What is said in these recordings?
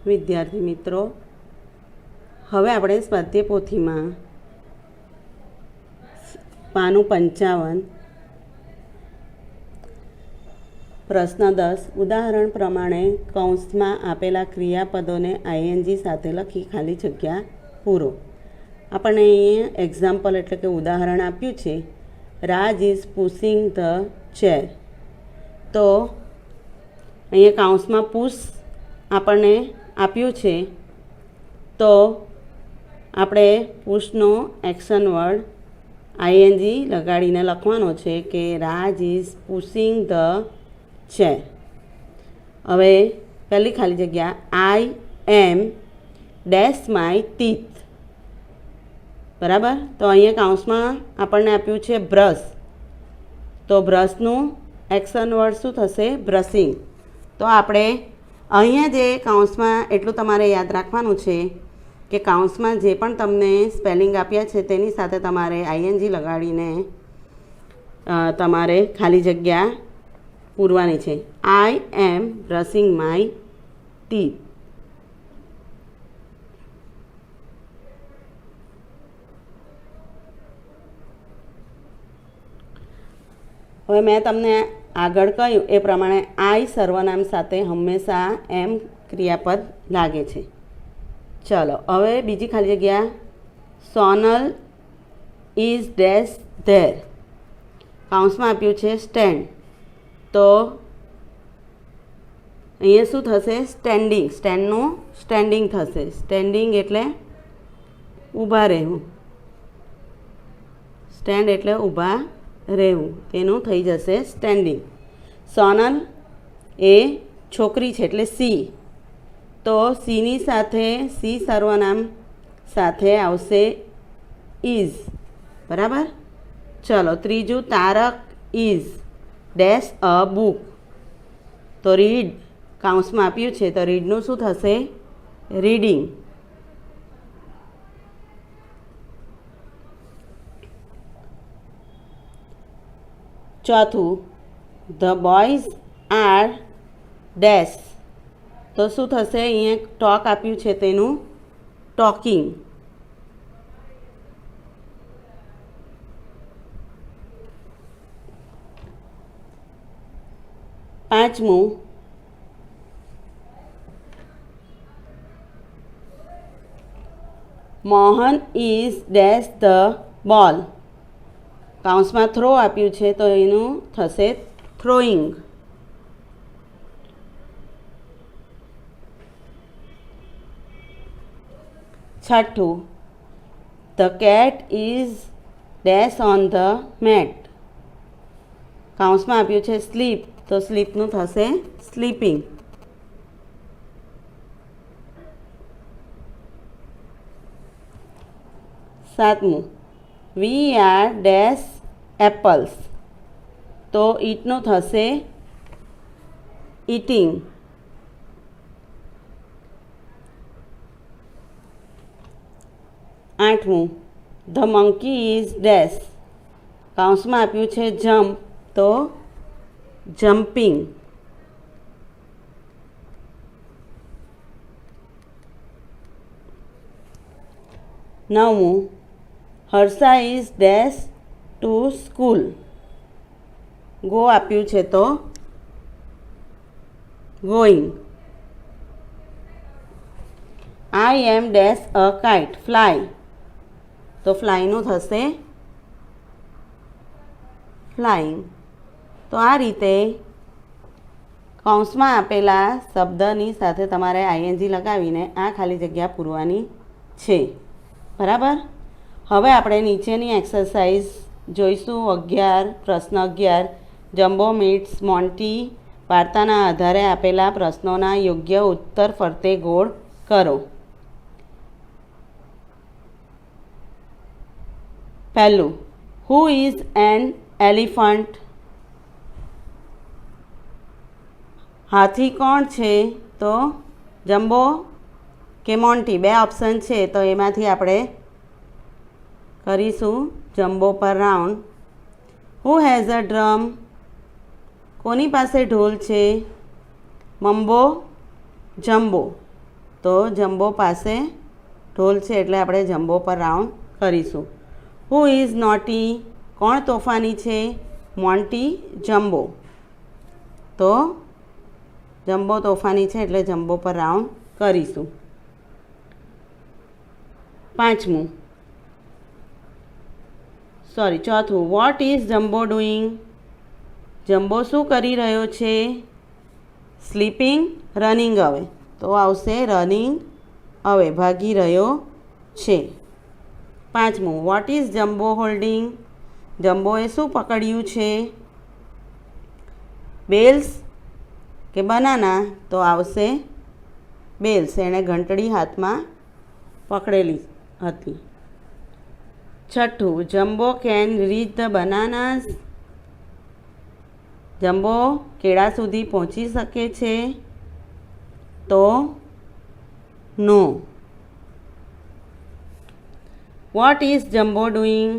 વિદ્યાર્થી મિત્રો, હવે આપણે સ્વાધ્યાય પોથીમાં પાનું 55 પ્રશ્ન 10 ઉદાહરણ પ્રમાણે કૌંસમાં આપેલા ક્રિયાપદોને આઈએનજી સાથે લખી ખાલી જગ્યા પૂરો. આપણને અહીંયા એક્ઝામ્પલ એટલે કે ઉદાહરણ આપ્યું છે, રાજ ઇઝ પુશિંગ ધ ચેર. તો અહીંયા કૌંસમાં પુશ આપણને આપ્યું છે, તો આપણે પુશનો એક્શન વર્ડ આઈએનજી લગાડીને લખવાનો છે કે રાજ ઇઝ પુશિંગ ધ ચેર. હવે પહેલી ખાલી જગ્યા, આઈ એમ ડેશ માય ટીથ. બરાબર. તો અહીંયા કૌંસમાં આપણને આપ્યું છે બ્રશ, તો બ્રશનું એક્શન વર્ડ શું થશે? બ્રશિંગ. તો આપણે અહીંયા જે કૌંસમાં એટલું તમારે યાદ રાખવાનું છે કે કૌંસમાં જે પણ તમને સ્પેલિંગ આપ્યા છે તેની સાથે તમારે આઈએનજી લગાડીને તમારે ખાલી જગ્યા પૂરવાની છે. આઈ એમ બ્રશિંગ માય ટીથ. હવે મેં તમને આગળ કહ્યું એ પ્રમાણે આઈ સર્વનામ સાથે હંમેશા એમ ક્રિયાપદ લાગે છે. ચલો હવે બીજી ખાલી જગ્યા, સોનલ ઇઝ ડેશ ધેર. કૌંસમાં આપ્યું છે સ્ટેન્ડ, તો અહીંયા શું થશે? સ્ટેન્ડિંગ. સ્ટેન્ડનું સ્ટેન્ડિંગ થશે. સ્ટેન્ડિંગ એટલે ઊભા રહેવું. સ્ટેન્ડ એટલે ઊભા રહેવું, તેનું થઈ જશે સ્ટેન્ડિંગ. સોનલ એ છોકરી છે એટલે સી, તો સીની સાથે સી સર્વનામ સાથે આવશે ઇઝ. બરાબર. ચલો ત્રીજું, Tarak is dash a book. તો રીડ કૌંસમાં આપ્યું છે, તો રીડનું શું થશે? રીડિંગ. ચોથું, ધ બોયઝ આર ડેશ. તો શું થશે? અહીંયા ટોક આપ્યું છે તેનું ટોકિંગ. પાંચમું, Mohan is dash the ball. કૌંસમાં થ્રો આપ્યું છે, તો એનું થશે થ્રોઈંગ. છઠ્ઠું, the cat is dash on the mat. કૌંસમાં આપ્યું છે સ્લીપ, તો સ્લીપનું થશે સ્લીપિંગ. સાતમું, વી આર ડેશ એપલ્સ. તો ઈટનું થશે ઇટિંગ. આઠમું, ધ મંકી ઇઝ ડેશ. કૌંસમાં આપ્યું છે જમ્પ, તો જમ્પિંગ. નવમું, Harsha is dash to school. Go આપ્યું છે, તો going. I am dash a kite fly. તો ફ્લાયનું થશે ફ્લાઇંગ. તો આ રીતે કૌંસમાં આપેલા શબ્દની સાથે તમારે આઈએનજી લગાવીને આ ખાલી જગ્યા પૂરવાની છે. બરાબર. હવે આપણે નીચેની એક્સરસાઇઝ જોઈશું. 11 પ્રશ્ન 11, જમ્બો મીટ્સ મોન્ટી વાર્તાના આધારે આપેલા પ્રશ્નોના યોગ્ય ઉત્તર ફરતે ગોળ કરો. પહેલું, હુ ઇઝ એન એલિફન્ટ. હાથી કોણ છે? તો જમ્બો કે મોન્ટી, બે ઓપ્શન છે, તો એમાંથી આપણે કરીશું જમ્બો પર round. Who has a drum. કોની પાસે ઢોલ છે? મમ્બો જમ્બો. તો જમ્બો પાસે ઢોલ છે એટલે આપણે જમ્બો પર રાઉન્ડ કરીશું. Who is naughty? કોણ તોફાની છે? Monty, jumbo. તો જમ્બો તોફાની છે એટલે જમ્બો પર રાઉન્ડ કરીશું. 4થું, what is Jumbo doing? Jumbo શું કરી રહ્યો છે? સ્લીપિંગ, રનિંગ અવે. તો આવશે રનિંગ અવે, ભાગી રહ્યો છે. 5મું, વોટ ઇઝ જમ્બો હોલ્ડિંગ? જમ્બોએ શું પકડ્યું છે? બેલ્સ કે બનાના? તો આવશે બેલ્સ. એણે ઘંટડી હાથમાં પકડેલી હતી. 6થું, Jumbo can reach the bananas? Jumbo કેળા સુધી પહોંચી શકે છે? તો no. What is Jumbo doing?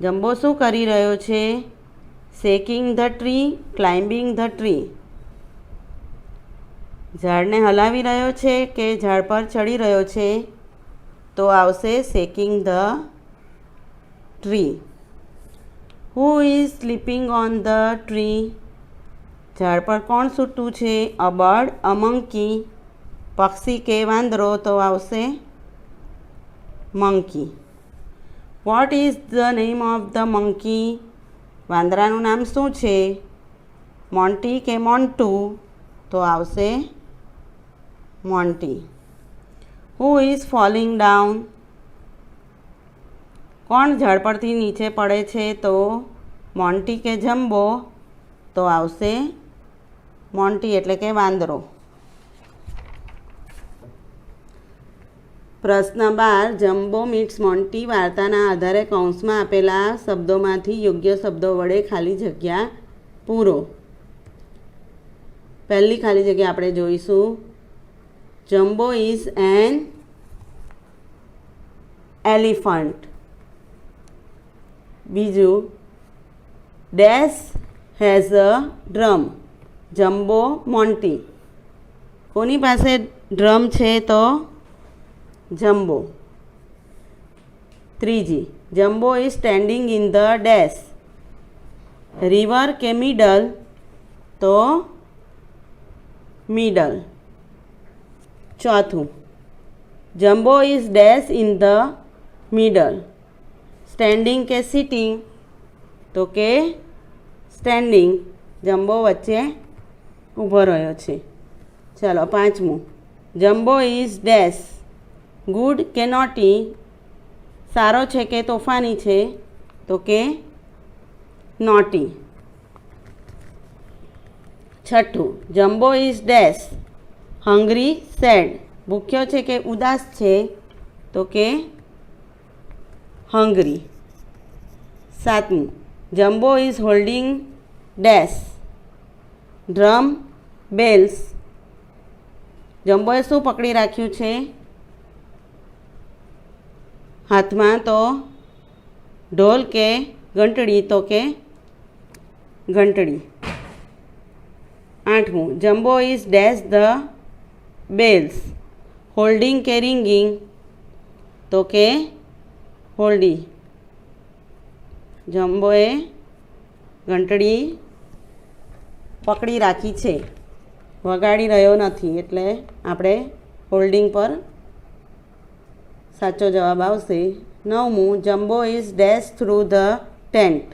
Jumbo શું કરી રહ્યો છે? Shaking the tree, climbing the tree. ઝાડને હલાવી રહ્યો છે કે ઝાડ પર ચડી રહ્યો છે? તો આવશે shaking the tree. Who is sleeping on the tree? ઝાડ પર કોણ સૂતું છે? A bird, a monkey. પક્ષી કે વાંદરો? તો આવશે monkey. What is the name of the monkey? વાંદરાનું નામ શું છે? મોન્ટી કે મોન્ટુ? તો આવશે Monty. Who is falling down? કોણ ઝાડ પરથી નીચે પડે છે? તો મોન્ટી કે જમ્બો? તો આવશે મોન્ટી એટલે કે વાંદરો. પ્રશ્ન 12, જમ્બો મીટ્સ મોન્ટી વાર્તાના આધારે કૌંસમાં આપેલા શબ્દોમાંથી યોગ્ય શબ્દો વડે ખાલી જગ્યા પૂરો. પહેલી ખાલી જગ્યા આપણે જોઈશું. Jumbo is an elephant. બીજું, dash has a drum. Jumbo, Monty. કોની પાસે ડ્રમ છે? તો જમ્બો. ત્રીજી, Jumbo is standing in the dash. River કે મિડલ? તો મિડલ. ચોથું, Jumbo is dash in the middle. Standing કે સિટિંગ? તો કે સ્ટેન્ડિંગ. જમ્બો વચ્ચે ઊભો રહ્યો છે. ચાલો 5મું, જમ્બો ઇઝ ડેશ. ગુડ કે નોટી? સારો છે કે તોફાની છે? તો કે નોટી. છઠ્ઠું, Jumbo is dash. Hungry, sad. ભૂખ્યો છે કે ઉદાસ છે? તો કે હંગ્રી. 7મું, Jumbo is holding dash. Drum, bells. જમ્બોએ શું પકડી રાખ્યું છે હાથમાં? તો ઢોલ કે ઘંટડી? તો કે ઘંટડી. 8મું, Jumbo is dash the bells. Holding કે રિંગિંગ? તો કે હોલ્ડી. જમ્બોએ ઘંટડી પકડી રાખી છે, વગાડી રહ્યો નથી, એટલે આપણે હોલ્ડિંગ પર સાચો જવાબ આવશે. 9મું, Jumbo is dash through the tent.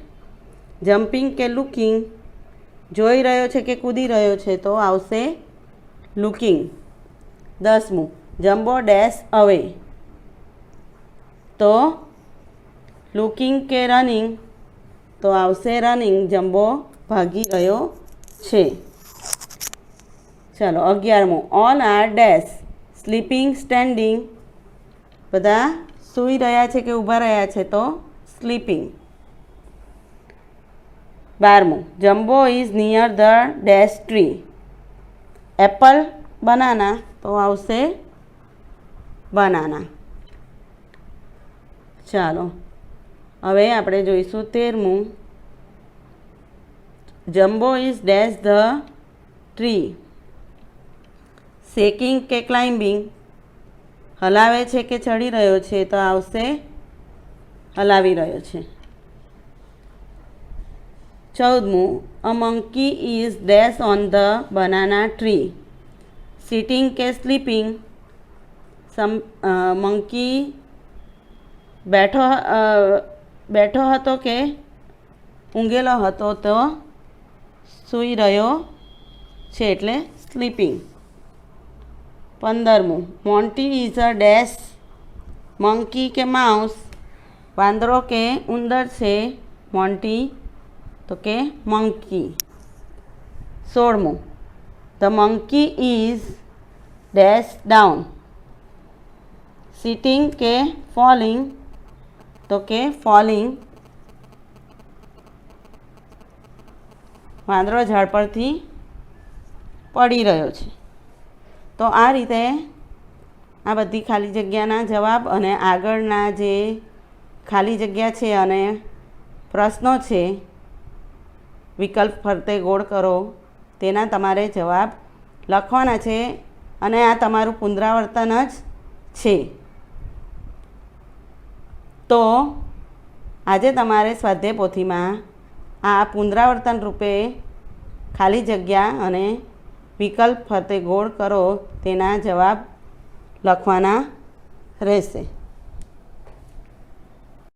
Jumping કે લુકિંગ? જોઈ રહ્યો છે કે કૂદી રહ્યો છે? તો આવશે લુકિંગ. 10મું, જમ્બો ડેશ અવે. તો લુકિંગ કે રનિંગ? તો આવશે રનિંગ. જમ્બો ભાગી રહ્યો છે. ચાલો 11મું, all are dash. Sleeping, standing. બધા સૂઈ રહ્યા છે કે ઊભા રહ્યા છે? તો સ્લીપિંગ. 12મું, Jumbo is near the dash tree. Apple, banana? તો આવશે બનાના. ચાલો હવે આપણે જોઈશું 13મું, Jumbo is dash the tree. Shaking કે ક્લાઇમ્બિંગ, હલાવે છે કે ચડી રહ્યો છે, તો આવશે હલાવી રહ્યો છે. 14મું, a monkey is dash on the banana tree, sitting કે સ્લીપિંગ, મંકી બેઠો હતો કે ઊંઘેલો હતો, તો સૂઈ રહ્યો છે એટલે સ્લીપિંગ. 15મું, Monty is a dash, monkey કે માઉસ, વાંદરો કે ઉંદર છે, મોન્ટી તો કે મંકી. 16મું, the monkey is dash down, sitting કે ફોલિંગ તો કે ફોલિંગ, વાંદરો ઝાડ પરથી પડી રહ્યો છે. તો આ રીતે આ બધી ખાલી જગ્યાના જવાબ અને આગળના જે ખાલી જગ્યા છે અને પ્રશ્નો છે, વિકલ્પ ફરતે ગોળ કરો, તેના તમારે જવાબ લખવાના છે અને આ તમારું પુનરાવર્તન જ છે. તો આજે તમારે સ્વાધ્યાય પોથીમાં આ પુનરાવર્તન રૂપે ખાલી જગ્યા અને વિકલ્પ ફરતે ગોળ કરો તેના જવાબ લખવાના રહેશે.